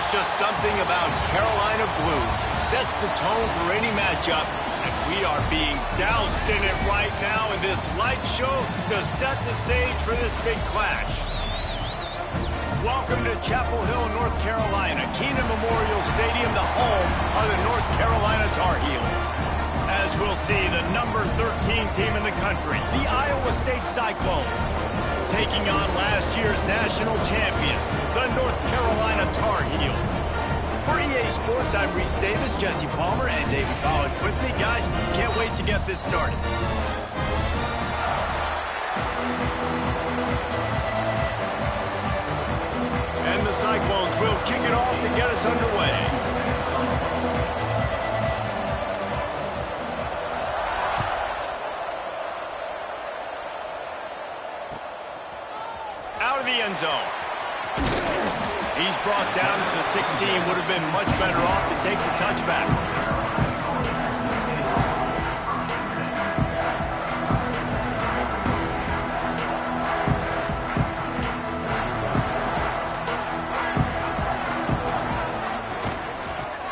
There's just something about Carolina blue that sets the tone for any matchup, and we are being doused in it right now in this light show to set the stage for this big clash. Welcome to Chapel Hill, North Carolina, Keenan Memorial Stadium, the home of the North Carolina Tar Heels. As we'll see, the number 13 team in the country, the Iowa State Cyclones, taking on last year's national champion, the North Carolina Tar Heels. For EA Sports, I'm Reese Davis, Jesse Palmer, and David Pollack with me. Guys, can't wait to get this started. And the Cyclones will kick it off to get us underway. Out of the end zone. He's brought down to the 16. Would have been much better off to take the touchback.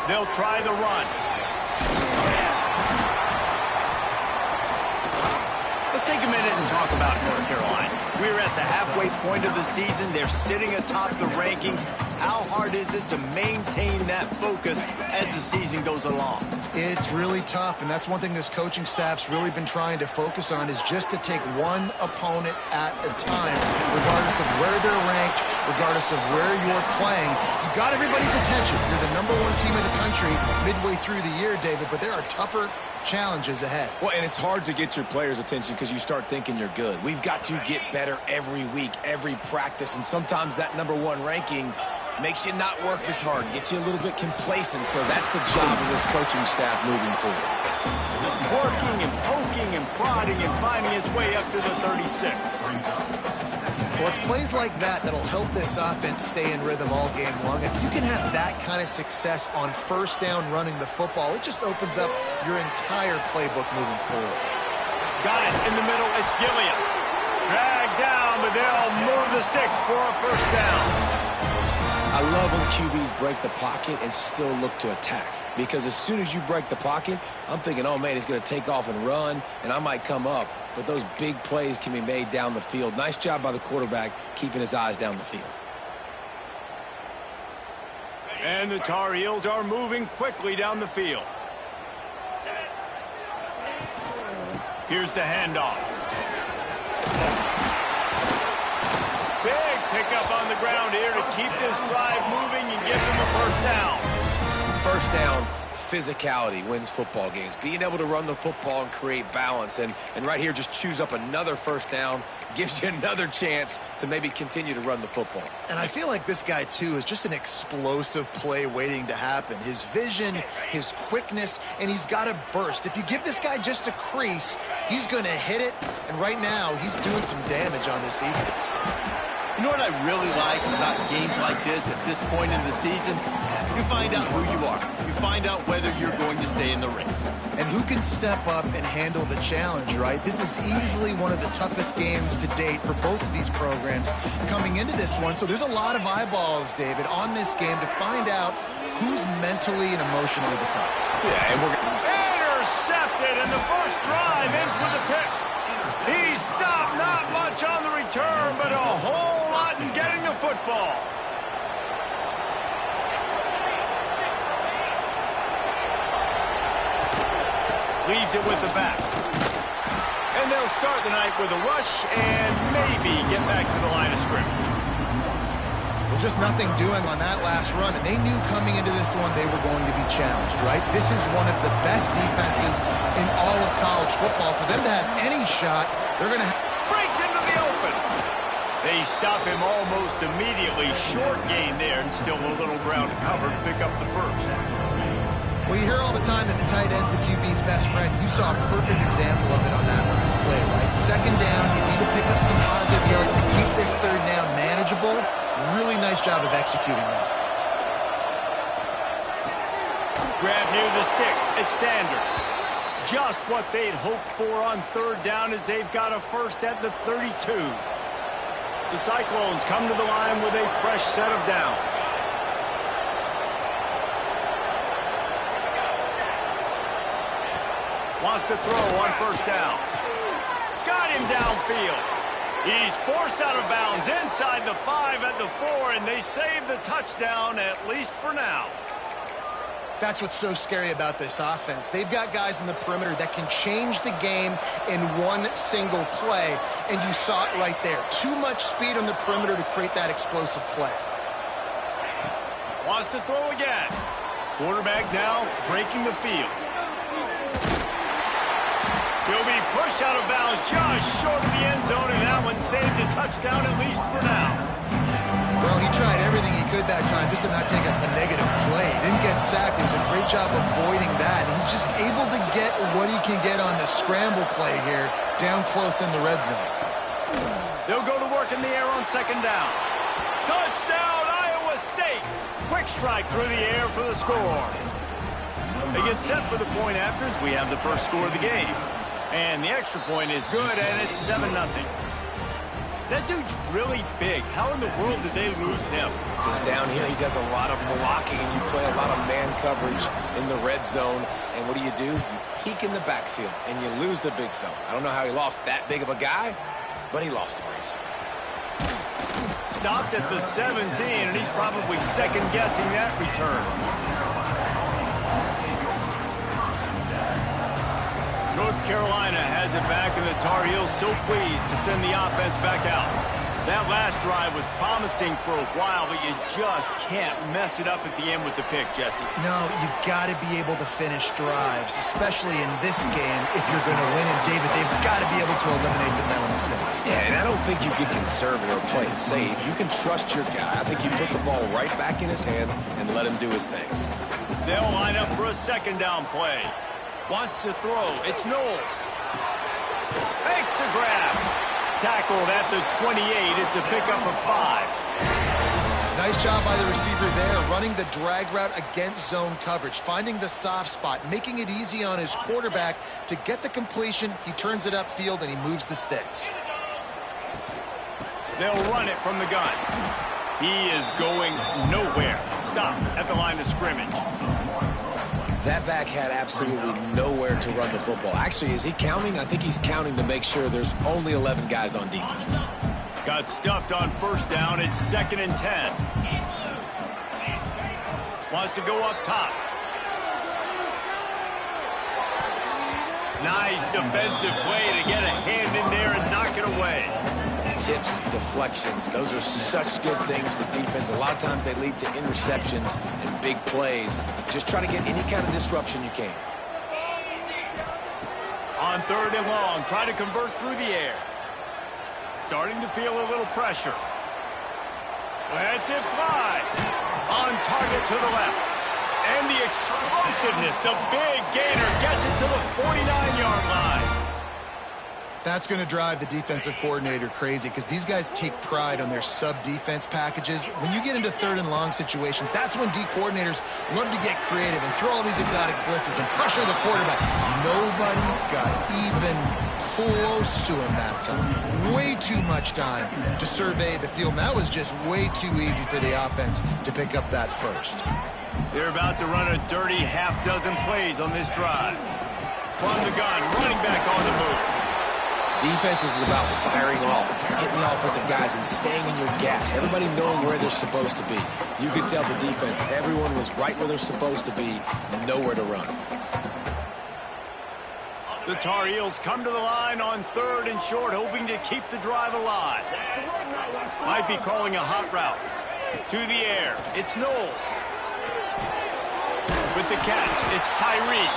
They'll try the run. Let's take a minute and talk about North Carolina. We're at the halfway point of the season. They're sitting atop the rankings. How hard is it to maintain that focus as the season goes along? It's really tough, and that's one thing this coaching staff's really been trying to focus on, is just to take one opponent at a time, regardless of where they're ranked, regardless of where you're playing. You've got everybody's attention. You're the #1 team in the country midway through the year, David, but there are tougher challenges ahead. Well, and it's hard to get your players' attention because you start thinking you're good. We've got to get better every week, every practice, and sometimes that #1 ranking makes you not work as hard, gets you a little bit complacent. So that's the job of this coaching staff moving forward. Just working and poking and prodding and finding his way up to the 36. Well, it's plays like that that'll help this offense stay in rhythm all game long. If you can have that kind of success on first down running the football, it just opens up your entire playbook moving forward. Got it in the middle. It's Gilliam. Dragged down, but they'll move the sticks for a first down. I love when QBs break the pocket and still look to attack. Because as soon as you break the pocket, I'm thinking, oh, man, he's going to take off and run, and I might come up. But those big plays can be made down the field. Nice job by the quarterback keeping his eyes down the field. And the Tar Heels are moving quickly down the field. Here's the handoff. Big pickup on the ground here to keep this drive moving and give them a first down. First down, physicality wins football games. Being able to run the football and create balance. And right here, just choose up another first down, gives you another chance to maybe continue to run the football. And I feel like this guy, too, is just an explosive play waiting to happen. His vision, his quickness, and he's got a burst. If you give this guy just a crease, he's going to hit it. And right now, he's doing some damage on this defense. You know what I really like about games like this at this point in the season? You find out who you are. You find out whether you're going to stay in the race. And who can step up and handle the challenge, right? This is easily one of the toughest games to date for both of these programs coming into this one. So there's a lot of eyeballs, David, on this game to find out who's mentally and emotionally the toughest. Yeah, and we're intercepted, and the first drive ends with a pick. He stopped, not much on the return, but a whole lot in getting the football. Leaves it with the back. And they'll start the night with a rush and maybe get back to the line of scrimmage. Well, just nothing doing on that last run, and they knew coming into this one they were going to be challenged, right? This is one of the best defenses in all of college football. For them to have any shot, they're going to have... Breaks into the open. They stop him almost immediately. Short gain there, and still a little ground to cover to pick up the first. Well, you hear all the time that the tight end's the QB's best friend. You saw a perfect example of it on that last play, right? Second down, you need to pick up some positive yards to keep this third down manageable. Really nice job of executing that. Grab near the sticks. It's Sanders. Just what they'd hoped for on third down as they've got a first at the 32. The Cyclones come to the line with a fresh set of downs. Wants to throw on first down. Got him downfield. He's forced out of bounds inside the 5 at the 4, and they save the touchdown, at least for now. That's what's so scary about this offense. They've got guys in the perimeter that can change the game in one single play, and you saw it right there. Too much speed on the perimeter to create that explosive play. Wants to throw again. Quarterback now breaking the field. He'll be pushed out of bounds just short of the end zone, and that one saved a touchdown, at least for now. Well, he tried everything he could that time just to not take a negative play. He didn't get sacked. It was a great job avoiding that. He's just able to get what he can get on the scramble play here, down close in the red zone. They'll go to work in the air on second down. Touchdown, Iowa State! Quick strike through the air for the score. They get set for the point afters. We have the first score of the game. And the extra point is good, and it's 7-0. That dude's really big. How in the world did they lose him? Because down here he does a lot of blocking, and you play a lot of man coverage in the red zone. And what do? You peek in the backfield, and you lose the big fella. I don't know how he lost that big of a guy, but he lost the race. Stopped at the 17, and he's probably second-guessing that return. North Carolina has it back, and the Tar Heels so pleased to send the offense back out. That last drive was promising for a while, but you just can't mess it up at the end with the pick, Jesse. No, you got to be able to finish drives, especially in this game if you're going to win. And, David, they've got to be able to eliminate the mental mistakes. Yeah, and I don't think you get conservative or play it safe. You can trust your guy. I think you put the ball right back in his hands and let him do his thing. They'll line up for a second down play. Wants to throw. It's Knowles. Fakes to grab. Tackled at the 28. It's a pickup of 5. Nice job by the receiver there, running the drag route against zone coverage, finding the soft spot, making it easy on his quarterback to get the completion. He turns it upfield, and he moves the sticks. They'll run it from the gun. He is going nowhere. Stop at the line of scrimmage. That back had absolutely nowhere to run the football. Actually, is he counting? I think he's counting to make sure there's only 11 guys on defense. Got stuffed on first down. It's 2nd and 10. Wants to go up top. Nice defensive play to get a hand in there and knock it away. Tips, deflections, those are such good things for defense. A lot of times they lead to interceptions and big plays. Just try to get any kind of disruption you can. On 3rd and long, try to convert through the air. Starting to feel a little pressure. Lets it fly. On target to the left. And the explosiveness, the big gainer gets it to the 49-yard line. That's going to drive the defensive coordinator crazy because these guys take pride on their sub-defense packages. When you get into 3rd and long situations, that's when D coordinators love to get creative and throw all these exotic blitzes and pressure the quarterback. Nobody got even close to him that time. Way too much time to survey the field. And that was just way too easy for the offense to pick up that first. They're about to run a dirty half-dozen plays on this drive. From the gun, running back on the move. Defense is about firing off, hitting the offensive guys, and staying in your gaps. Everybody knowing where they're supposed to be. You could tell the defense, everyone was right where they're supposed to be, nowhere to run. The Tar Heels come to the line on 3rd and short, hoping to keep the drive alive. Might be calling a hot route. To the air, it's Knowles. With the catch, it's Tyree.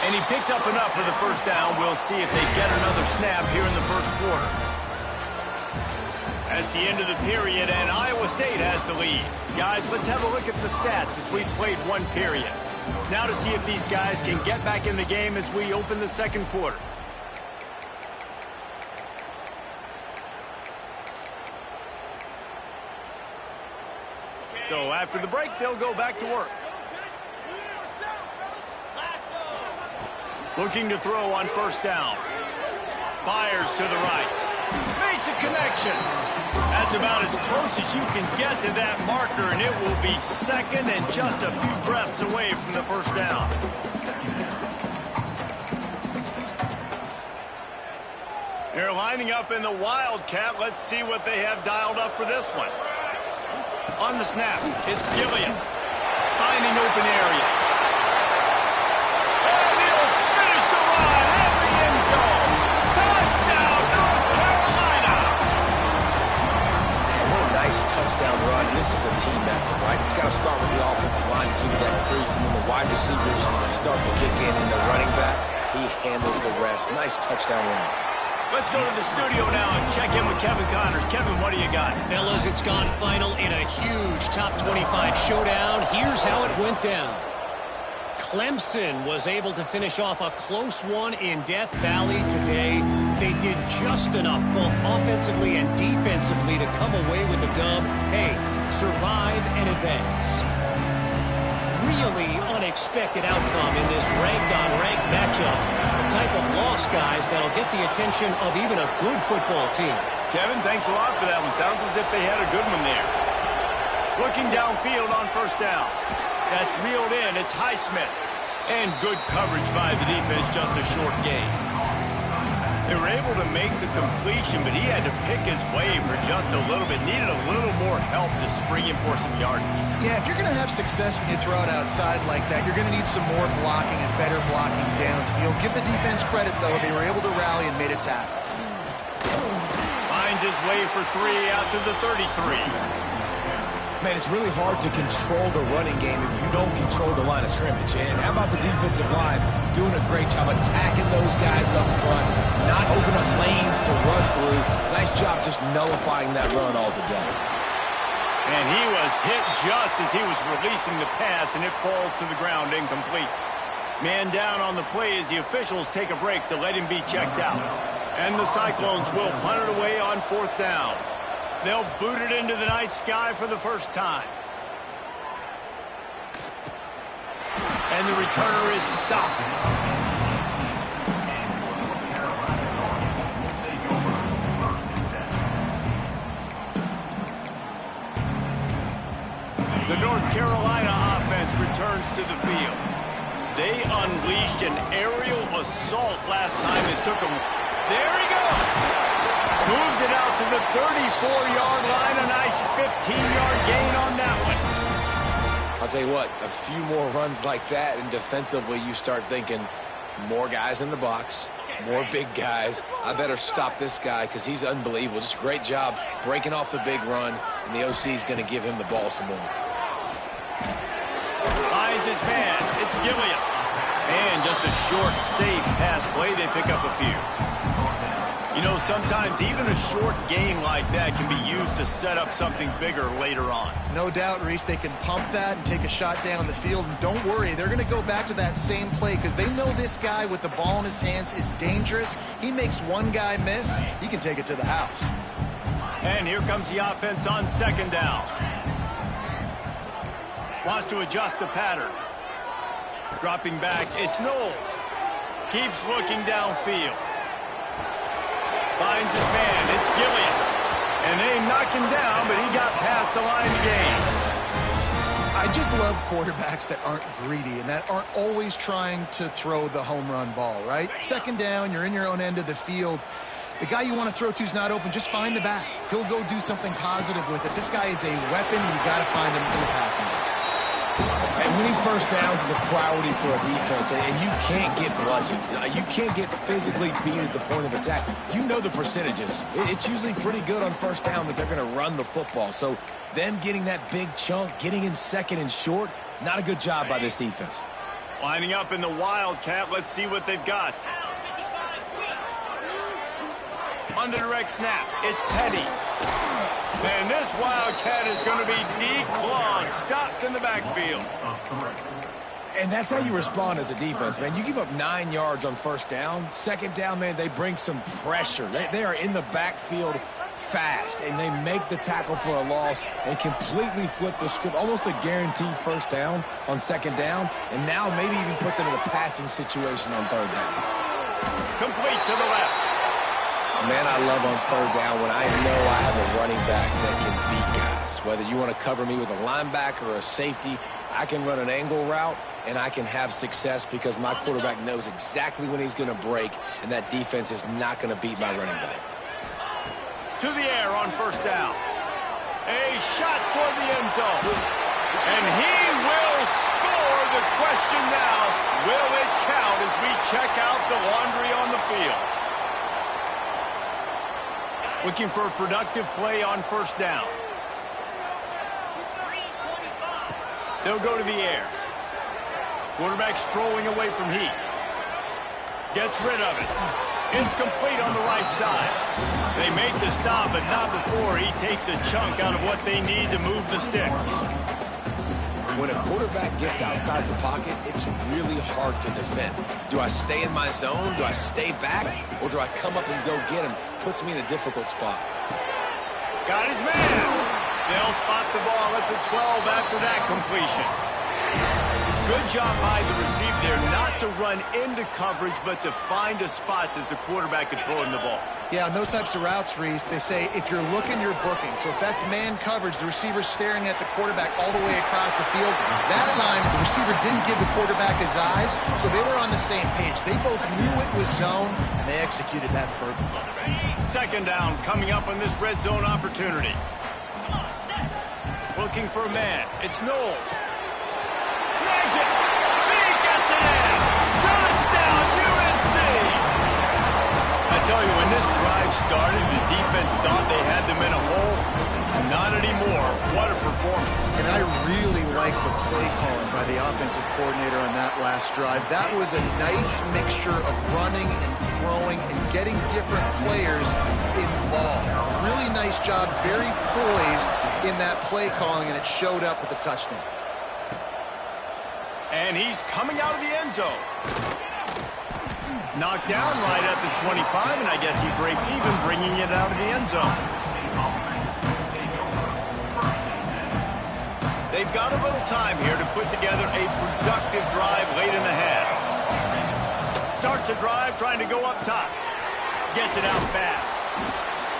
And he picks up enough for the first down. We'll see if they get another snap here in the first quarter. That's the end of the period, and Iowa State has the lead. Guys, let's have a look at the stats as we've played one period. Now to see if these guys can get back in the game as we open the second quarter. So after the break, they'll go back to work. Looking to throw on first down. Fires to the right. Makes a connection. That's about as close as you can get to that marker, and it will be 2nd and just a few breaths away from the first down. They're lining up in the Wildcat. Let's see what they have dialed up for this one. On the snap, it's Gilliam. Finding open areas. And he'll finish the run in the end zone. Touchdown, North Carolina! Man, what a nice touchdown run. And this is a team effort, right? It's got to start with the offensive line to give you that crease, and then the wide receivers start to kick in, and the running back, he handles the rest. Nice touchdown run. Let's go to the studio now and check in with Kevin Connors. Kevin, what do you got? Fellas, it's gone final in a huge top 25 showdown. Here's how it went down. Clemson was able to finish off a close one in Death Valley today. They did just enough, both offensively and defensively, to come away with the dub. Hey, survive and advance. Really unexpected outcome in this ranked-on-ranked matchup. The type of loss, guys, that'll get the attention of even a good football team. Kevin, thanks a lot for that one. Sounds as if they had a good one there. Looking downfield on first down. That's reeled in. It's Highsmith. And good coverage by the defense, just a short gain. They were able to make the completion, but he had to pick his way for just a little bit. Needed a little more help to spring him for some yardage. Yeah, if you're going to have success when you throw it outside like that, you're going to need some more blocking and better blocking downfield. Give the defense credit, though. They were able to rally and made a tackle. Finds his way for 3 out to the 33. Man, it's really hard to control the running game if you don't control the line of scrimmage. And how about the defensive line doing a great job attacking those guys up front, not opening up lanes to run through. Nice job just nullifying that run altogether. And he was hit just as he was releasing the pass, and it falls to the ground incomplete. Man down on the play as the officials take a break to let him be checked out. And the Cyclones will punt it away on 4th down. They'll boot it into the night sky for the first time. And the returner is stopped. The North Carolina offense returns to the field. They unleashed an aerial assault last time it took them. There he goes. Moves it out to the 34-yard line. A nice 15-yard gain on that one. I'll tell you what, a few more runs like that, and defensively you start thinking more guys in the box, more big guys. I better stop this guy because he's unbelievable. Just a great job breaking off the big run, and the OC is going to give him the ball some more. Finds his man. It's Gilliam. And just a short, safe pass play. They pick up a few. You know, sometimes even a short gain like that can be used to set up something bigger later on. No doubt, Reese, they can pump that and take a shot down the field. And don't worry, they're going to go back to that same play because they know this guy with the ball in his hands is dangerous. He makes one guy miss, he can take it to the house. And here comes the offense on 2nd down. Wants to adjust the pattern. Dropping back, it's Knowles. Keeps looking downfield. Finds his man. It's Gilliam. And they knock him down, but he got past the line to gain. I just love quarterbacks that aren't greedy and that aren't always trying to throw the home run ball, right? 2nd down, you're in your own end of the field. The guy you want to throw to is not open. Just find the back. He'll go do something positive with it. This guy is a weapon. You got to find him in the passing game. And winning first downs is a priority for a defense, and you can't get bludgeoned. You can't get physically beat at the point of attack. You know the percentages. It's usually pretty good on first down that they're going to run the football. So them getting that big chunk, getting in 2nd and short, not a good job by this defense. Lining up in the Wildcat. Let's see what they've got. On the direct snap, it's Petty. And this Wildcat is going to be declawed, stopped in the backfield. And that's how you respond as a defense, man. You give up 9 yards on first down. 2nd down, man, they bring some pressure. They are in the backfield fast, and they make the tackle for a loss and completely flip the script. Almost a guaranteed first down on 2nd down, and now maybe even put them in a passing situation on 3rd down. Complete to the left. Man, I love on third down when I know I have a running back that can beat guys. Whether you want to cover me with a linebacker or a safety, I can run an angle route, and I can have success because my quarterback knows exactly when he's going to break, and that defense is not going to beat my running back. To the air on first down. A shot for the end zone. And he will score. The question now, will it count as we check out the laundry on the field? Looking for a productive play on first down. They'll go to the air. Quarterback strolling away from heat. Gets rid of it. It's complete on the right side. They make the stop, but not before he takes a chunk out of what they need to move the sticks. When a quarterback gets outside the pocket, it's really hard to defend. Do I stay in my zone? Do I stay back? Or do I come up and go get him? Puts me in a difficult spot. Got his man. They'll spot the ball at the 12 after that completion. Good job by the receiver there not to run into coverage, but to find a spot that the quarterback could throw in the ball. Yeah, on those types of routes, Reese, they say if you're looking, you're booking. So if that's man coverage, the receiver's staring at the quarterback all the way across the field. That time, the receiver didn't give the quarterback his eyes, so they were on the same page. They both knew it was zone, and they executed that perfectly. Second down coming up on this red zone opportunity. Looking for a man. It's Knowles. Snags it. He gets it in. Touchdown, UNC. I tell you, when this drive started, the defense thought they had them in a hole. Not anymore. What a performance. And I really like the play calling by the offensive coordinator on that last drive. That was a nice mixture of running and throwing and getting different players involved. Really nice job, very poised in that play calling, and it showed up with a touchdown. And he's coming out of the end zone. Knocked down right at the 25, and I guess he breaks even, bringing it out of the end zone. They've got a little time here to put together a productive drive late in the half. Starts a drive trying to go up top. Gets it out fast.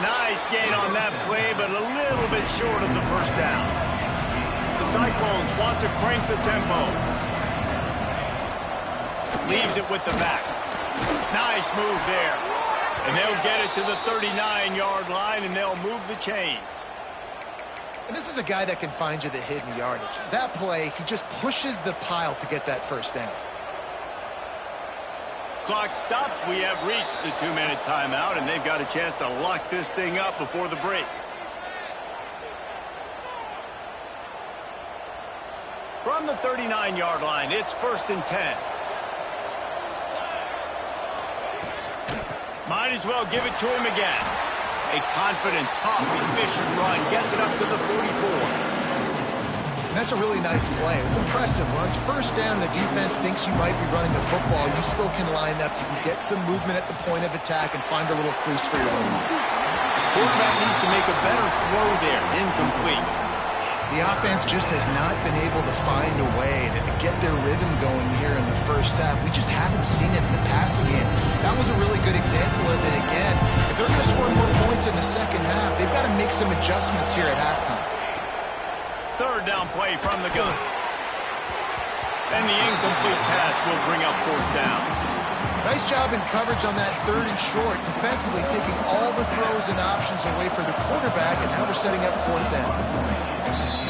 Nice gain on that play, but a little bit short of the first down. The Cyclones want to crank the tempo. Leaves it with the back. Nice move there. And they'll get it to the 39-yard line, and they'll move the chains. And this is a guy that can find you the hidden yardage. That play, he just pushes the pile to get that first down. Clock stops. We have reached the 2-minute timeout, and they've got a chance to lock this thing up before the break. From the 39-yard line, it's 1st and 10. Might as well give it to him again. A confident, tough, efficient run gets it up to the 44. And that's a really nice play. It's impressive. When it's first down, the defense thinks you might be running the football. You still can line up. You can get some movement at the point of attack and find a little crease for your own. Quarterback needs to make a better throw there. Incomplete. The offense just has not been able to find a way to get their rhythm going here in the first half. We just haven't seen it in the passing game. That was a really good example of it again. If they're going to score more points in the second half, they've got to make some adjustments here at halftime. Third down play from the gun. And the incomplete pass will bring up 4th down. Nice job in coverage on that 3rd and short, defensively taking all the throws and options away for the quarterback, and now we're setting up 4th down.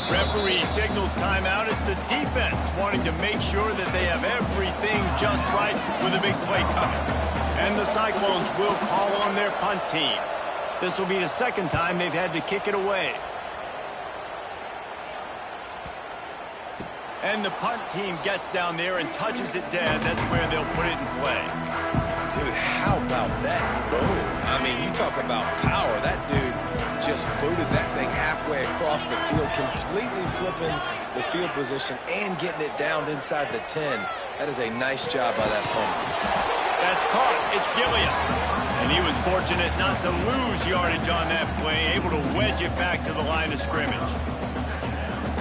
Referee signals timeout. It's the defense wanting to make sure that they have everything just right with a big play coming. And the Cyclones will call on their punt team. This will be the second time they've had to kick it away. And the punt team gets down there and touches it dead. That's where they'll put it in play. Dude, how about that boom? I mean, you talk about power. That dude just booted that thing halfway across the field, completely flipping the field position and getting it down inside the 10. That is a nice job by that punter. That's caught. It's Gilliam. And he was fortunate not to lose yardage on that play, able to wedge it back to the line of scrimmage.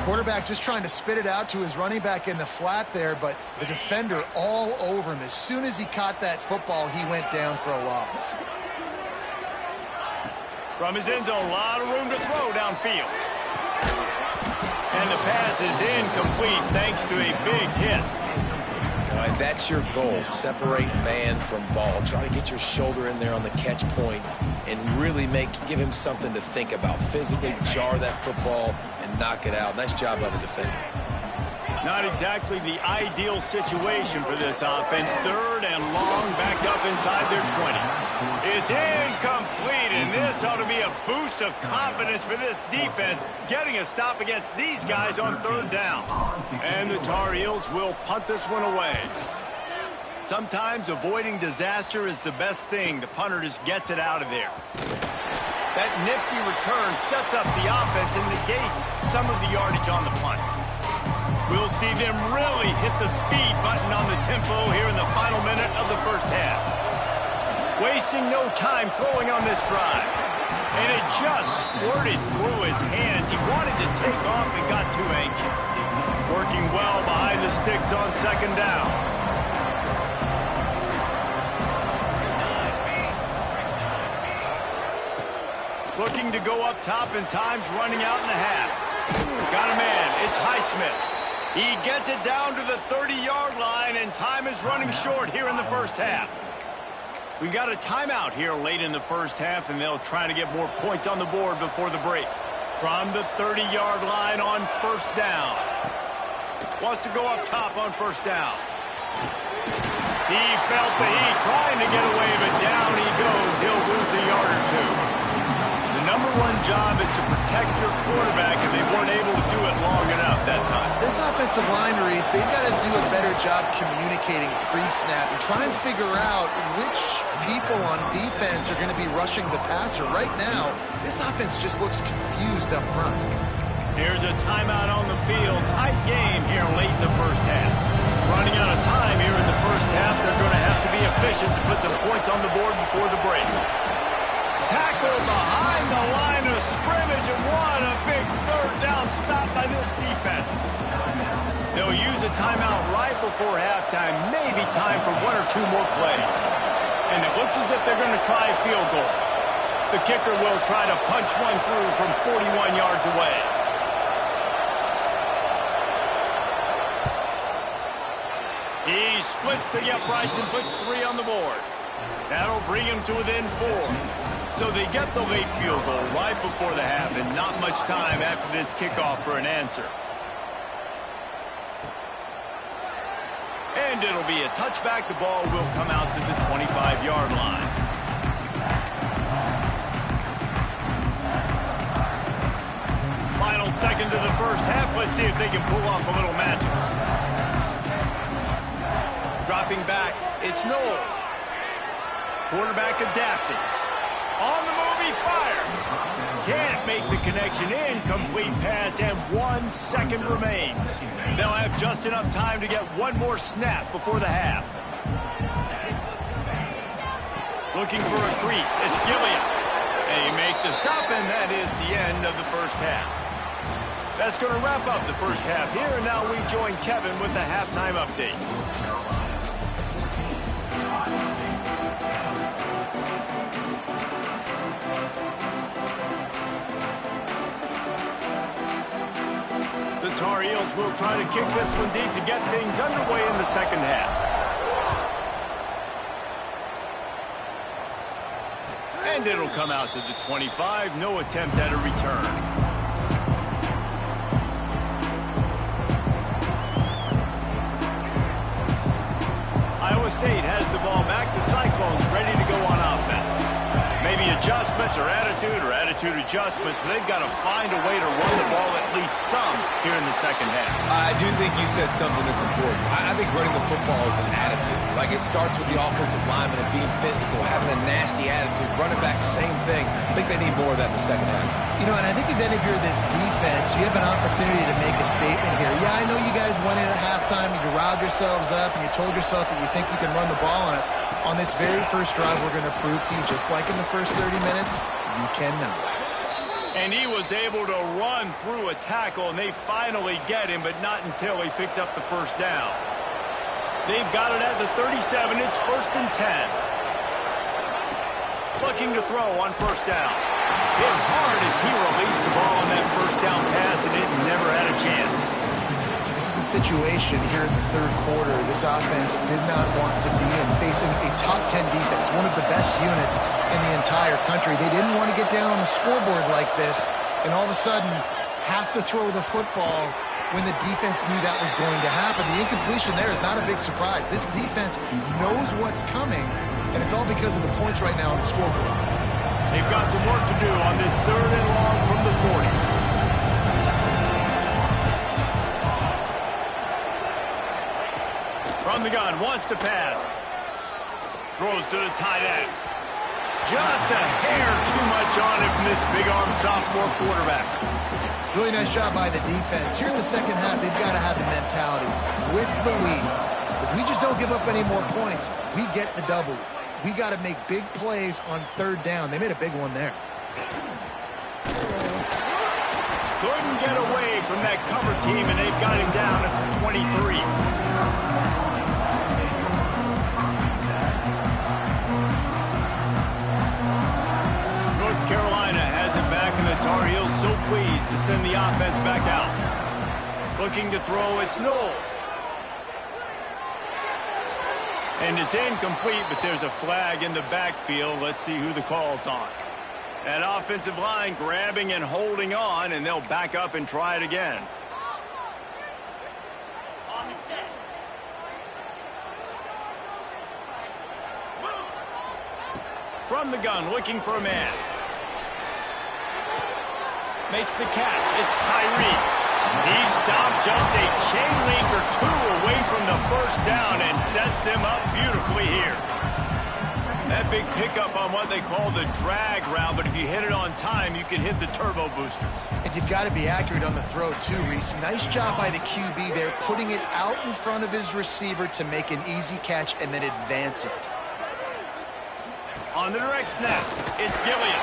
Quarterback just trying to spit it out to his running back in the flat there, but the defender all over him. As soon as he caught that football, he went down for a loss. From his end zone, a lot of room to throw downfield. And the pass is incomplete thanks to a big hit. And that's your goal. Separate man from ball. Try to get your shoulder in there on the catch point and really give him something to think about. Physically jar that football and knock it out. Nice job by the defender. Not exactly the ideal situation for this offense. Third and long, backed up inside their 20. It's incomplete, and this ought to be a boost of confidence for this defense, getting a stop against these guys on third down. And the Tar Heels will punt this one away. Sometimes avoiding disaster is the best thing. The punter just gets it out of there. That nifty return sets up the offense and negates some of the yardage on the punt. We'll see them really hit the speed button on the tempo here in the final minute of the first half. Wasting no time throwing on this drive. And it just squirted through his hands. He wanted to take off and got too anxious. Working well behind the sticks on second down. Looking to go up top, and time's running out in the half. Got a man. It's Highsmith. He gets it down to the 30-yard line, and time is running short here in the first half. We got a timeout here late in the first half, and they'll try to get more points on the board before the break. From the 30-yard line on first down. Wants to go up top on first down. He felt the heat, trying to get away, but down he goes. He'll lose a yard or two. The number one job is to protect your quarterback, and they weren't able to do it long enough that time. This offensive line, Reese, they've got to do a better job communicating pre-snap and try and figure out which people on defense are going to be rushing the passer. Right now, this offense just looks confused up front. Here's a timeout on the field. Tight game here late in the first half. Running out of time here in the first half. They're going to have to be efficient to put some points on the board before the break. Tackle behind the line of scrimmage, and what a big third down stop by this defense. They'll use a timeout right before halftime, maybe time for one or two more plays. And it looks as if they're going to try a field goal. The kicker will try to punch one through from 41 yards away. He splits the uprights and puts 3 on the board. That'll bring him to within 4. So they get the late field goal right before the half, and not much time after this kickoff for an answer. And it'll be a touchback. The ball will come out to the 25-yard line. Final seconds of the first half. Let's see if they can pull off a little magic. Dropping back, it's Knowles. Quarterback adapting. On the move, he fires. Can't make the connection. Incomplete pass, and 1 second remains. They'll have just enough time to get one more snap before the half. Looking for a crease. It's Gilliam. They make the stop, and that is the end of the first half. That's going to wrap up the first half here, and now we join Kevin with the halftime update. The Tar Heels will try to kick this one deep to get things underway in the second half. And it'll come out to the 25. No attempt at a return. Iowa State has the ball back. The Cyclones ready to go on offense. Maybe adjustments or attitude adjustments, but they've got to find a way to run the ball at least some here in the second half. I do think you said something that's important. I think running the football is an attitude. Like, it starts with the offensive lineman and being physical, having a nasty attitude. Running back, same thing. I think they need more of that in the second half. You know, and I think if any of you are this defense, you have an opportunity to make a statement here. Yeah, I know you guys went in at halftime and you riled yourselves up and you told yourself that you think you can run the ball on us. On this very first drive, we're going to prove to you, just like in the first 30 minutes, you cannot. And he was able to run through a tackle, and they finally get him, but not until he picks up the first down. They've got it at the 37. It's 1st and 10. Looking to throw on first down. hit hard as he released the ball on that first down pass, and it never had a chance. This is a situation here in the third quarter this offense did not want to be in, facing a top 10 defense, one of the best units in the entire country. They didn't want to get down on the scoreboard like this, and all of a sudden have to throw the football when the defense knew that was going to happen. The incompletion there is not a big surprise. This defense knows what's coming, and it's all because of the points right now on the scoreboard. They've got some work to do on this 3rd and long from the 40. From the gun, wants to pass. Throws to the tight end. Just a hair too much on it from this big-arm sophomore quarterback. Really nice job by the defense. Here in the second half, they've got to have the mentality with the lead. If we just don't give up any more points, we get the double. We got to make big plays on 3rd down. They made a big one there. Couldn't get away from that cover team, and they've got him down at the 23. North Carolina has it back, and the Tar Heels so pleased to send the offense back out. Looking to throw, it's Knowles. And it's incomplete, but there's a flag in the backfield. Let's see who the call's on. That offensive line grabbing and holding on, and they'll back up and try it again. From the gun, looking for a man. Makes the catch. It's Tyree. He stopped just a chain link or two away from the first down and sets them up beautifully here. That big pickup on what they call the drag route, but if you hit it on time, you can hit the turbo boosters. And you've got to be accurate on the throw, too, Reese. Nice job by the QB there, putting it out in front of his receiver to make an easy catch and then advance it. On the direct snap, it's Gilliam.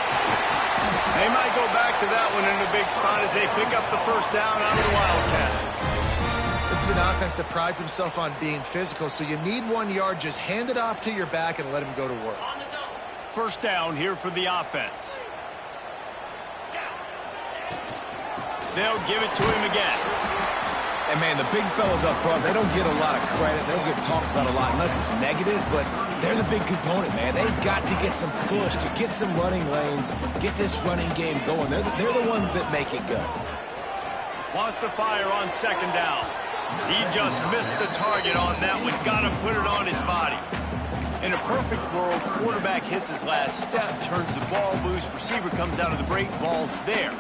They might go back to that one in a big spot as they pick up the first down out of the Wildcat. This is an offense that prides himself on being physical, so you need 1 yard. Just hand it off to your back and let him go to work. First down here for the offense. They'll give it to him again. And, man, the big fellas up front, they don't get a lot of credit. They don't get talked about a lot unless it's negative, but they're the big component, man. They've got to get some push, to get some running lanes, get this running game going. They're the ones that make it go. Wants to fire on 2nd down. He just missed the target on that one. Got to put it on his body. In a perfect world, quarterback hits his last step, turns the ball loose, receiver comes out of the break, ball's there.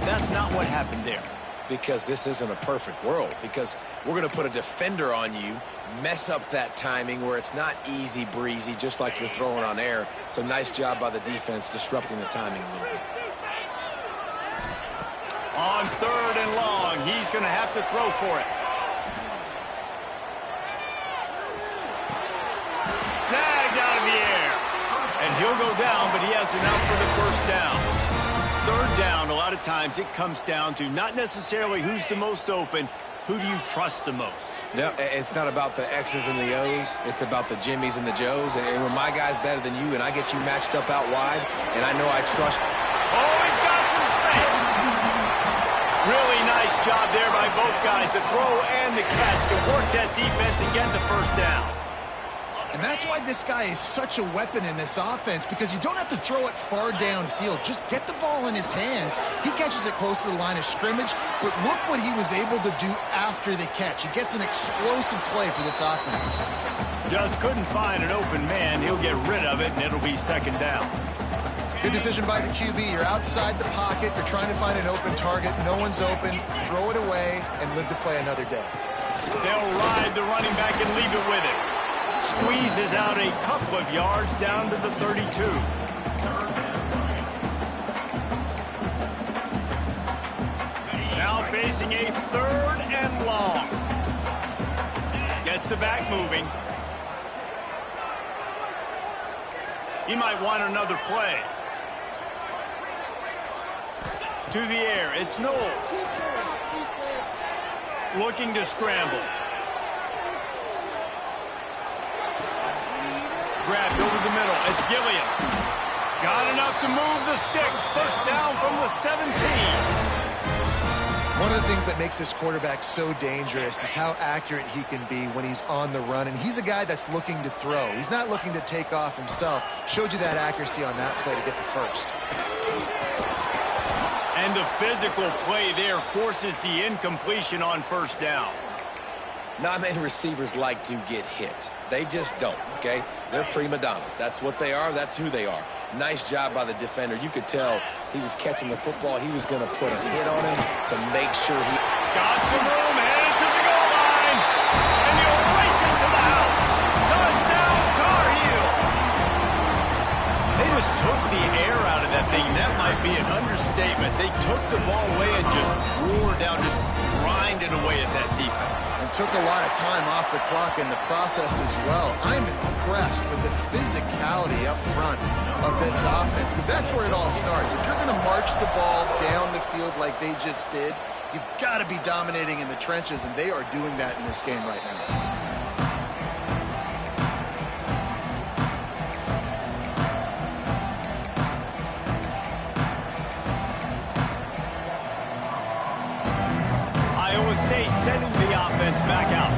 That's not what happened there. Because this isn't a perfect world. Because we're going to put a defender on you, mess up that timing where it's not easy breezy, just like you're throwing on air. So nice job by the defense disrupting the timing a little bit. On 3rd and long, he's going to have to throw for it. Snagged out of the air. And he'll go down, but he has enough for the first down. 3rd down, a lot of times it comes down to not necessarily who's the most open, who do you trust the most? No, it's not about the X's and the O's. It's about the Jimmies and the Joes. And when my guy's better than you and I get you matched up out wide, and I know I trust... Oh, he's got some space. Really nice job there by both guys, the throw and the catch, to work that defense and get the first down. And that's why this guy is such a weapon in this offense, because you don't have to throw it far downfield. Just get the ball in his hands. He catches it close to the line of scrimmage, but look what he was able to do after the catch. He gets an explosive play for this offense. Just couldn't find an open man. He'll get rid of it, and it'll be 2nd down. Good decision by the QB. You're outside the pocket. You're trying to find an open target. No one's open. Throw it away and live to play another day. They'll ride the running back and leave it with him. Squeezes out a couple of yards down to the 32. Now facing a 3rd and long. Gets the back moving. He might want another play. To the air, it's Knowles. Looking to scramble. Grabbed over the middle. It's Gilliam. Got enough to move the sticks. First down from the 17. One of the things that makes this quarterback so dangerous is how accurate he can be when he's on the run. And he's a guy that's looking to throw. He's not looking to take off himself. Showed you that accuracy on that play to get the first. And the physical play there forces the incompletion on first down. Not many receivers like to get hit. They just don't, okay? They're prima donnas. That's what they are. That's who they are. Nice job by the defender. You could tell he was catching the football. He was going to put a hit on him to make sure he... Got some room, headed to the goal line. And he'll race it to the house. Touchdown, Tar Heel. They just took the air out of that thing. That might be an understatement. They took the ball away and just wore down, just grinded away at that defense. And took a lot of time off the clock in the process as well. I'm impressed with the physicality up front of this offense, because that's where it all starts. If you're going to march the ball down the field like they just did, you've got to be dominating in the trenches, and they are doing that in this game right now. State sending the offense back out.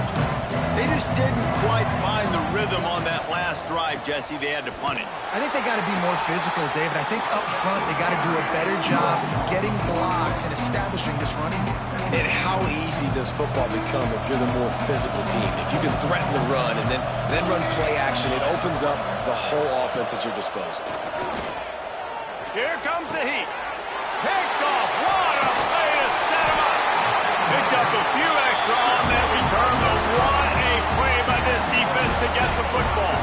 They just didn't quite find the rhythm on that last drive, Jesse. They had to punt it. I think they got to be more physical, David. I think up front they got to do a better job getting blocks and establishing this running game. And how easy does football become if you're the more physical team? If you can threaten the run and then run play action, it opens up the whole offense at your disposal. Here comes the heat. Picked off. What a play to set him up. Picked up a few extra on that return, but what a play by this defense to get the football.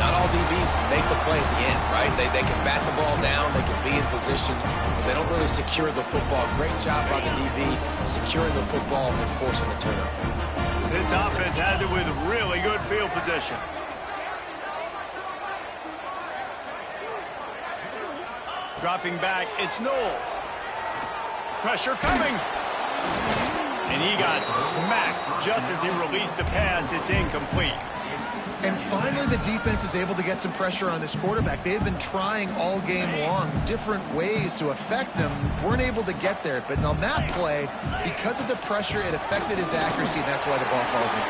Not all DBs make the play at the end, right? They can bat the ball down, they can be in position, but they don't really secure the football. Great job by the DB securing the football and forcing the turnover. This offense has it with really good field position. Dropping back, it's Knowles. Pressure coming. And he got smacked just as he released the pass. It's incomplete. And finally the defense is able to get some pressure on this quarterback. They had been trying all game long different ways to affect him. Weren't able to get there. But on that play, because of the pressure, it affected his accuracy, and that's why the ball falls in.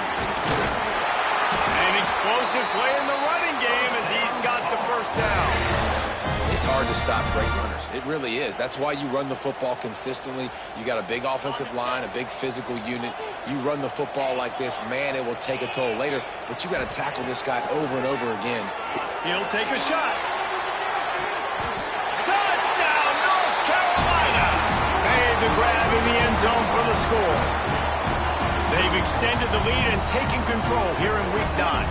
An explosive play in the running game as he's got the first down. It's hard to stop great runners. It really is. That's why you run the football consistently. You got a big offensive line, a big physical unit. You run the football like this, man, it will take a toll later. But you got to tackle this guy over and over again. He'll take a shot. Touchdown, North Carolina! Made the grab in the end zone for the score. They've extended the lead and taken control here in Week 9.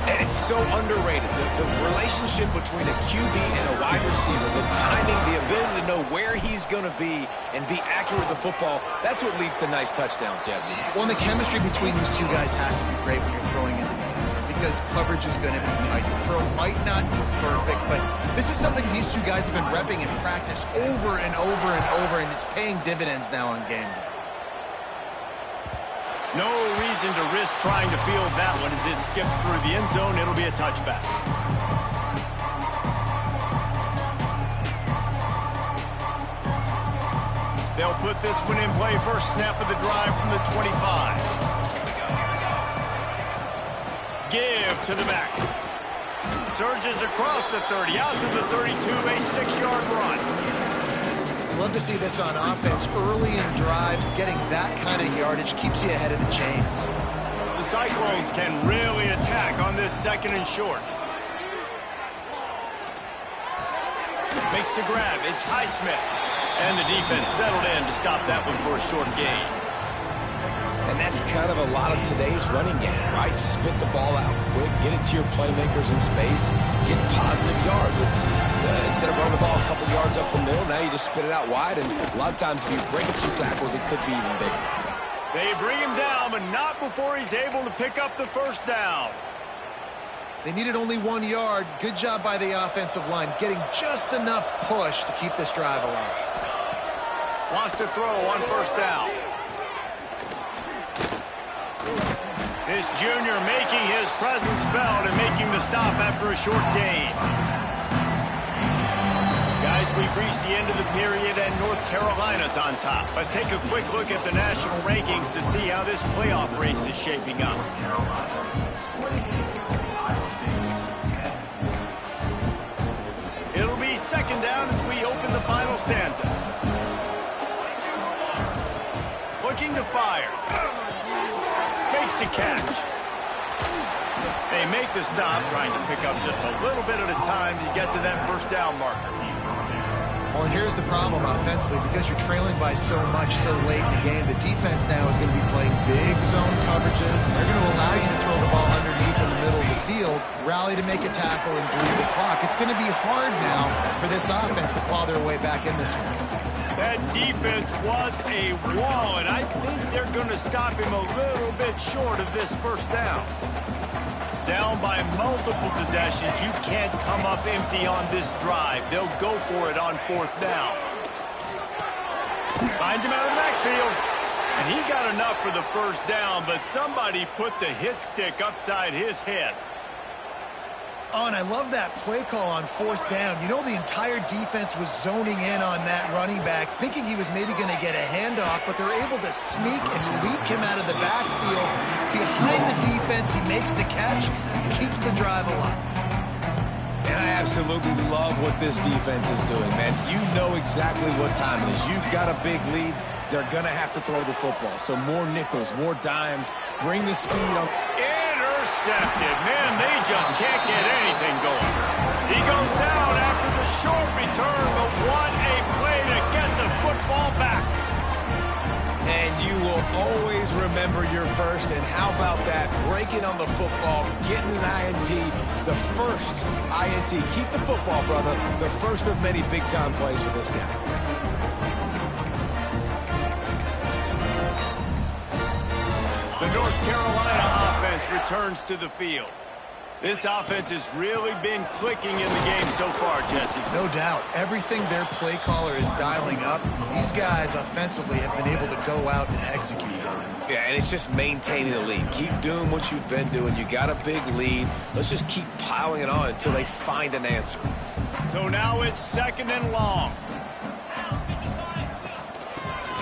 And it's so underrated. The relationship between a QB and a wide receiver, the timing, the ability to know where he's going to be and be accurate with the football, that's what leads to nice touchdowns, Jesse. Well, and the chemistry between these two guys has to be great when you're throwing into the end zone, because coverage is going to be tight. The throw might not be perfect, but this is something these two guys have been repping in practice over and over and over, and it's paying dividends now on game day. No reason to risk trying to field that one as it skips through the end zone. It'll be a touchback. They'll put this one in play. First snap of the drive from the 25. Give to the back. Surges across the 30, out to the 32, a 6-yard run. Love to see this on offense. Early in drives, getting that kind of yardage keeps you ahead of the chains. The Cyclones can really attack on this second and short. Makes the grab. It's Highsmith. And the defense settled in to stop that one for a short gain. And that's kind of a lot of today's running game, right? Spit the ball out quick, get it to your playmakers in space, get positive yards. It's instead of running the ball a couple yards up the middle, now you just spit it out wide, and a lot of times if you break a few tackles, it could be even bigger. They bring him down, but not before he's able to pick up the first down. They needed only 1 yard. Good job by the offensive line, getting just enough push to keep this drive alive. Wants to throw on first down. This junior making his presence felt and making the stop after a short gain. Guys, we've reached the end of the period and North Carolina's on top. Let's take a quick look at the national rankings to see how this playoff race is shaping up. It'll be second down as we open the final stanza. Looking to fire. Makes the catch. They make the stop, trying to pick up just a little bit at a time to get to that first down marker. Well, and here's the problem offensively. Because you're trailing by so much so late in the game, the defense now is going to be playing big zone coverages, and they're going to allow you to throw the ball underneath in the middle of the field, rally to make a tackle, and bleed the clock. It's going to be hard now for this offense to claw their way back in this one. That defense was a wall, and I think they're going to stop him a little bit short of this first down. Down by multiple possessions, you can't come up empty on this drive. They'll go for it on fourth down. Finds him out of the backfield. And he got enough for the first down, but somebody put the hit stick upside his head. Oh, and I love that play call on fourth down. You know, the entire defense was zoning in on that running back, thinking he was maybe going to get a handoff, but they're able to sneak and leak him out of the backfield. Behind the defense, he makes the catch, keeps the drive alive. And I absolutely love what this defense is doing, man. You know exactly what time it is. You've got a big lead. They're going to have to throw the football. So more nickels, more dimes, bring the speed on. Intercepted. Man, they just can't get anything going. He goes down after the short return, but what a play to get the football back. And you will always remember your first. And how about that? Breaking on the football, getting an INT, the first INT. Keep the football, brother. The first of many big-time plays for this guy. The North Carolina offense returns to the field. This offense has really been clicking in the game so far, Jesse. No doubt. Everything their play caller is dialing up, these guys offensively have been able to go out and execute on it. Yeah, and it's just maintaining the lead. Keep doing what you've been doing. You got a big lead. Let's just keep piling it on until they find an answer. So now it's second and long.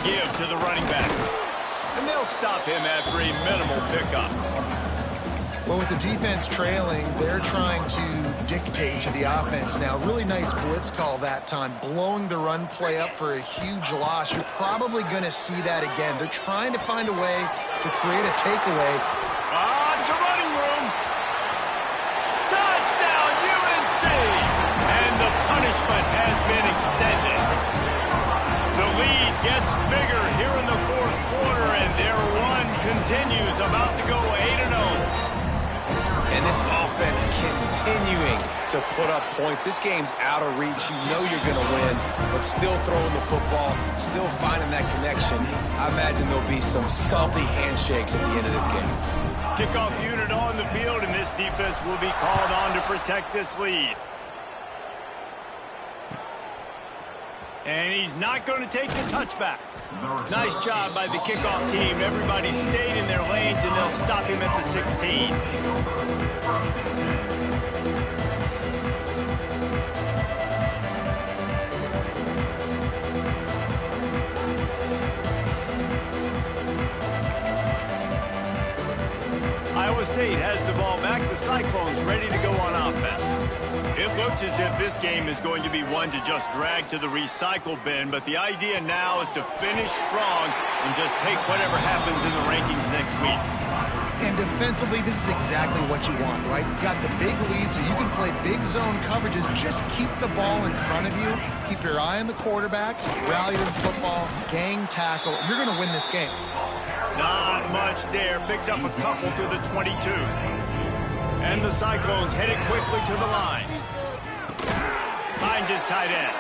Give to the running back. And they'll stop him after a minimal pickup. Well, with the defense trailing, they're trying to dictate to the offense now. Really nice blitz call that time, blowing the run play up for a huge loss. You're probably going to see that again. They're trying to find a way to create a takeaway. It's a running room. Touchdown, UNC! And the punishment has been extended. The lead gets bigger here in the fourth quarter, and their run continues, about to go 8-0. And this offense continuing to put up points. This game's out of reach. You know you're going to win, but still throwing the football, still finding that connection. I imagine there'll be some salty handshakes at the end of this game. Kickoff unit on the field, and this defense will be called on to protect this lead. And he's not going to take the touchback. Nice job by the kickoff team. Everybody stayed in their lanes, and they'll stop him at the 16. Iowa State has the ball back. The Cyclones ready to go on offense. It looks as if this game is going to be one to just drag to the recycle bin, but the idea now is to finish strong and just take whatever happens in the rankings next week. And defensively, this is exactly what you want, right? You got the big lead, so you can play big zone coverages. Just keep the ball in front of you. Keep your eye on the quarterback. Rally to the football. Gang tackle. You're going to win this game. Not much there. Picks up a couple to the 22. And the Cyclones headed quickly to the line. Finds his tight end.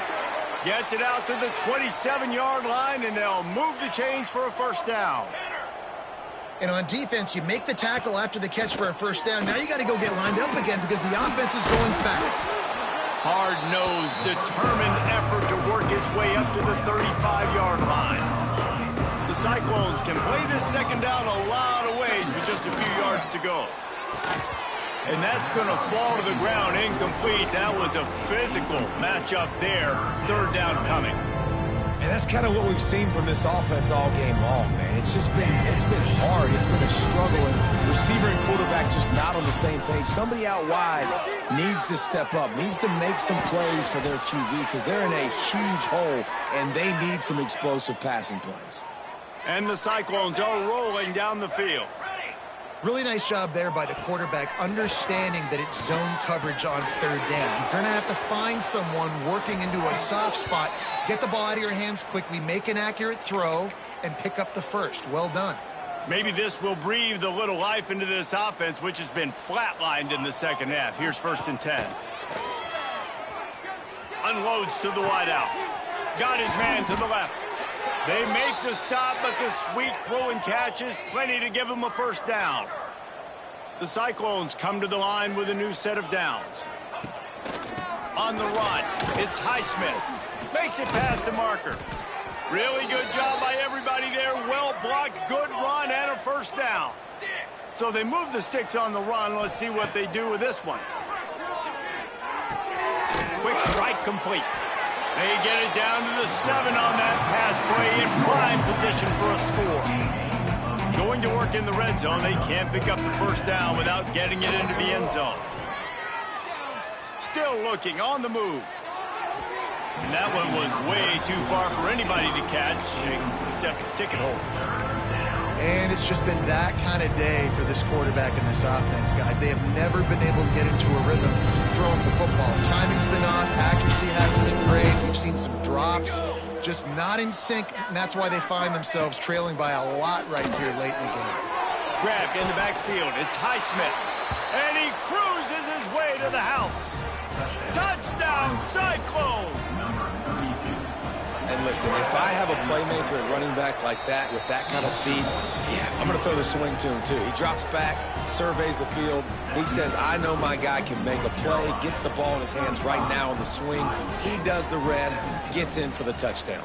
Gets it out to the 27-yard line, and they'll move the chains for a first down. And on defense, you make the tackle after the catch for a first down. Now you got to go get lined up again because the offense is going fast. Hard-nosed, determined effort to work his way up to the 35-yard line. The Cyclones can play this second down a lot of ways plays with just a few yards to go. And that's going to fall to the ground incomplete. That was a physical matchup there. Third down coming. And that's kind of what we've seen from this offense all game long, man. It's been hard. It's been a struggle, and receiver and quarterback just not on the same page. Somebody out wide needs to step up, needs to make some plays for their QB because they're in a huge hole, and they need some explosive passing plays. And the Cyclones are rolling down the field. Really nice job there by the quarterback, understanding that it's zone coverage on third down. You're going to have to find someone working into a soft spot, get the ball out of your hands quickly, make an accurate throw, and pick up the first. Well done. Maybe this will breathe a little life into this offense, which has been flatlined in the second half. Here's 1st and 10. Unloads to the wideout. Got his man to the left. They make the stop, but the sweet throw and catch is plenty to give them a first down. The Cyclones come to the line with a new set of downs. On the run, it's Highsmith. Makes it past the marker. Really good job by everybody there. Well blocked, good run, and a first down. So they move the sticks on the run. Let's see what they do with this one. Quick strike complete. They get it down to the 7 on that pass play in prime position for a score. Going to work in the red zone. They can't pick up the first down without getting it into the end zone. Still looking on the move. And that one was way too far for anybody to catch except ticket holders. And it's just been that kind of day for this quarterback and this offense, guys. They have never been able to get into a rhythm throwing the football. Timing's been off. Accuracy hasn't been great. We've seen some drops. Just not in sync, and that's why they find themselves trailing by a lot right here late in the game. Grabbed in the backfield. It's Highsmith. And he cruises his way to the house. Touchdown, Cyclones! And listen, if I have a playmaker at running back like that with that kind of speed, yeah, I'm going to throw the swing to him too. He drops back, surveys the field. He says, I know my guy can make a play, gets the ball in his hands right now on the swing. He does the rest, gets in for the touchdown.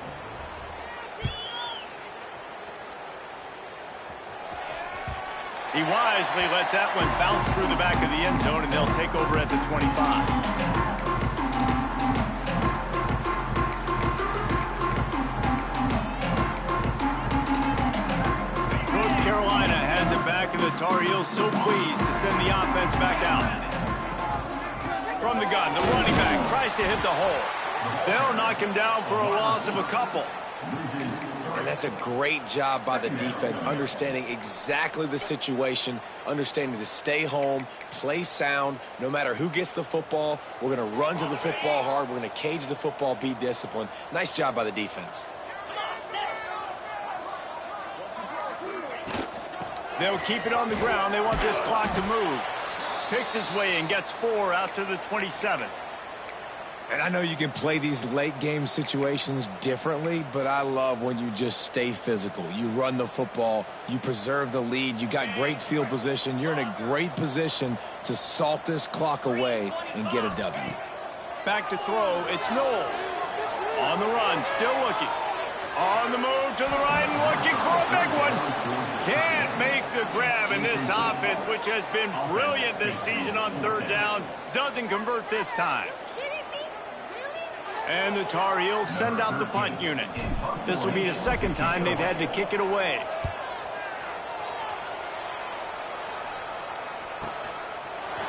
He wisely lets that one bounce through the back of the end zone, and they'll take over at the 25. Carolina has it back, and the Tar Heels so pleased to send the offense back out. From the gun, the running back tries to hit the hole. They'll knock him down for a loss of a couple. And that's a great job by the defense, understanding exactly the situation, understanding to stay home, play sound, no matter who gets the football. We're going to run to the football hard. We're going to cage the football, be disciplined. Nice job by the defense. They'll keep it on the ground. They want this clock to move. Picks his way and gets 4 out to the 27. And I know you can play these late game situations differently, but I love when you just stay physical. You run the football, you preserve the lead, you got great field position. You're in a great position to salt this clock away and get a W. Back to throw, it's Knowles. On the run, still looking. On the move to the right and looking for a big one. Can't make the grab, in this offense, which has been brilliant this season on third down, doesn't convert this time. And the Tar Heels send out the punt unit. This will be the second time they've had to kick it away.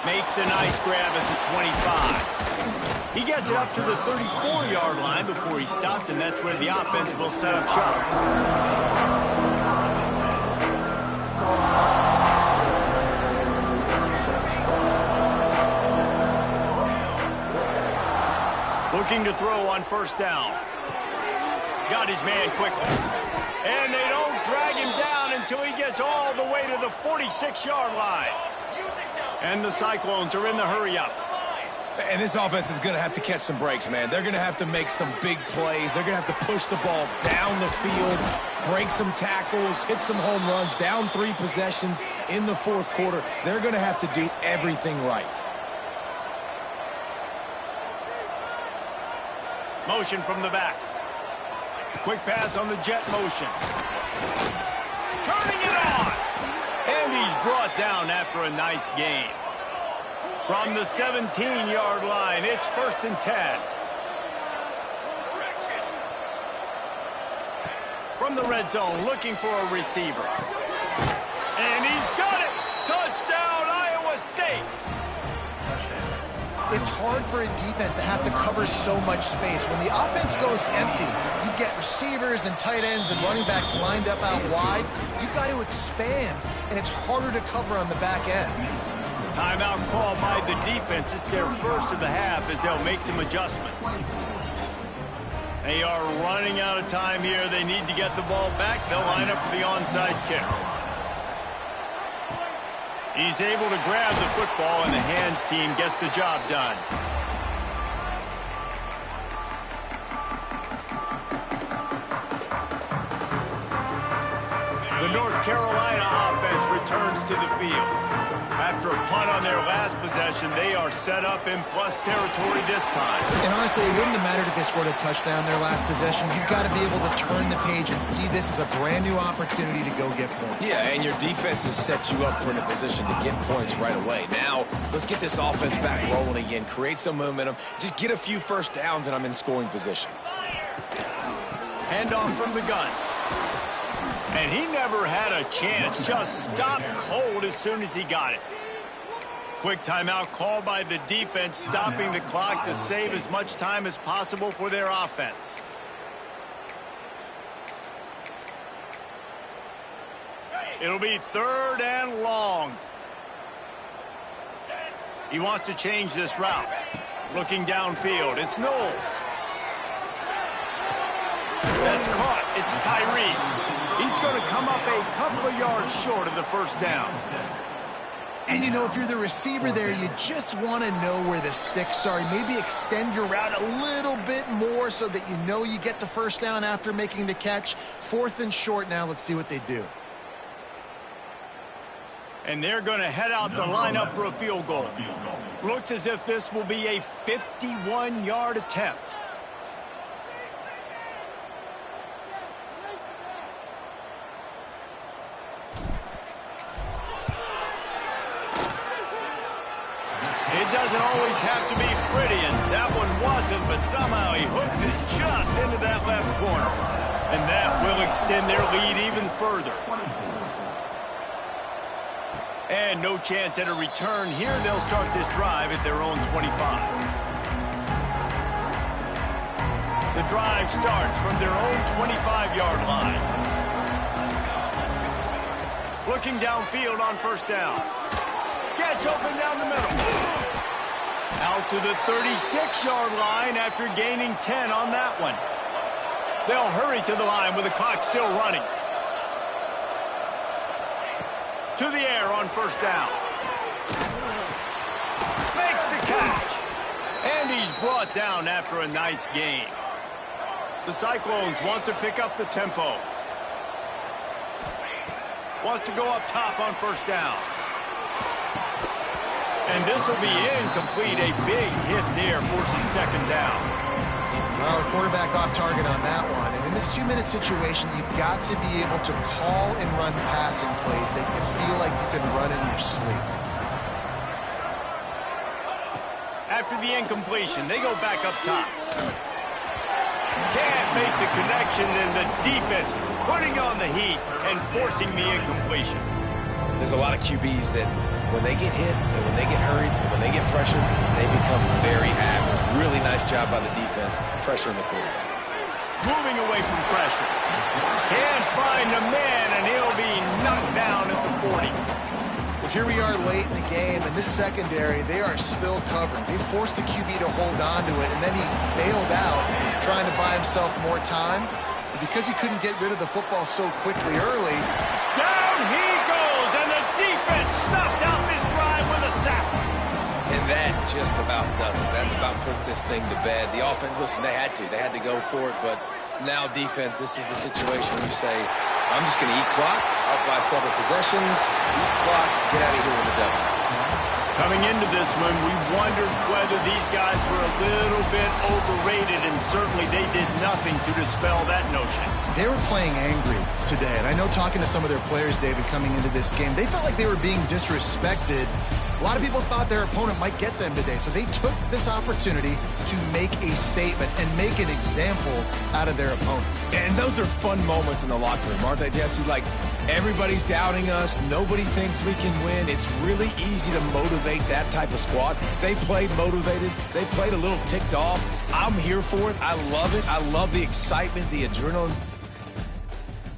Makes a nice grab at the 25. He gets it up to the 34-yard line before he stopped, and that's where the offense will set up shop. Looking to throw on first down. Got his man quickly. And they don't drag him down until he gets all the way to the 46-yard line. And the Cyclones are in the hurry-up. And this offense is going to have to catch some breaks, man. They're going to have to make some big plays. They're going to have to push the ball down the field, break some tackles, hit some home runs, down 3 possessions in the fourth quarter. They're going to have to do everything right. Motion from the back. Quick pass on the jet motion. Turning it on. And he brought down after a nice gain. From the 17-yard line, it's 1st and 10. From the red zone, looking for a receiver. And he's got it! Touchdown, Iowa State! It's hard for a defense to have to cover so much space. When the offense goes empty, you get receivers and tight ends and running backs lined up out wide. You've got to expand, and it's harder to cover on the back end. Timeout called by the defense. It's their first of the half as they'll make some adjustments. They are running out of time here. They need to get the ball back. They'll line up for the onside kick. He's able to grab the football, and the hands team gets the job done. The North Carolina offense returns to the field. After a punt on their last possession, they are set up in plus territory this time. And honestly, it wouldn't have mattered if they scored a touchdown their last possession. You've got to be able to turn the page and see this as a brand new opportunity to go get points. Yeah, and your defense has set you up for in a position to get points right away. Now, let's get this offense back rolling again, create some momentum, just get a few first downs, and I'm in scoring position. Handoff from the gun. And he never had a chance, just stopped cold as soon as he got it. Quick timeout called by the defense, stopping the clock to save as much time as possible for their offense. It'll be 3rd and long. He wants to change this route. Looking downfield, it's Knowles. That's caught. It's Tyree. He's going to come up a couple of yards short of the first down. And, you know, if you're the receiver there, you just want to know where the sticks are. Maybe extend your route a little bit more so that you know you get the first down after making the catch. 4th and short now. Let's see what they do. And they're going to head out to line up for a field goal. Looks as if this will be a 51-yard attempt. It doesn't always have to be pretty, and that one wasn't, but somehow he hooked it just into that left corner. And that will extend their lead even further. And no chance at a return here. They'll start this drive at their own 25. The drive starts from their own 25-yard line. Looking downfield on first down. Gets open down the middle. Out to the 36-yard line after gaining 10 on that one. They'll hurry to the line with the clock still running. To the air on first down. Makes the catch. And he's brought down after a nice gain. The Cyclones want to pick up the tempo. Wants to go up top on first down. And this will be incomplete. A big hit there forces second down. Well, the quarterback off target on that one. And in this 2-minute situation, you've got to be able to call and run passing plays that you feel like you can run in your sleep. After the incompletion, they go back up top. Can't make the connection, and the defense putting on the heat and forcing the incompletion. There's a lot of QBs that when they get hit and when they get hurried and when they get pressured, they become very average. Really nice job by the defense, pressuring the quarterback. Moving away from pressure. Can't find a man, and he'll be knocked down at the 40. Well, here we are late in the game, and this secondary, they are still covering. They forced the QB to hold on to it, and then he bailed out, trying to buy himself more time. And because he couldn't get rid of the football so quickly early, down he goes, and the defense snuffs out this drive with a sack. And that just about does it. That about puts this thing to bed. The offense, listen, they had to go for it, but now defense, this is the situation where you say, I'm just going to eat clock, up by several possessions, eat clock, get out of here with a W. Coming into this one, we wondered whether these guys were a little bit overrated, and certainly they did nothing to dispel that notion. They were playing angry today, and I know talking to some of their players, David, coming into this game, they felt like they were being disrespected. A lot of people thought their opponent might get them today, so they took this opportunity to make a statement and make an example out of their opponent. And those are fun moments in the locker room, aren't they, Jesse? Like, everybody's doubting us. Nobody thinks we can win. It's really easy to motivate that type of squad. They played motivated. They played a little ticked off. I'm here for it. I love it. I love the excitement, the adrenaline.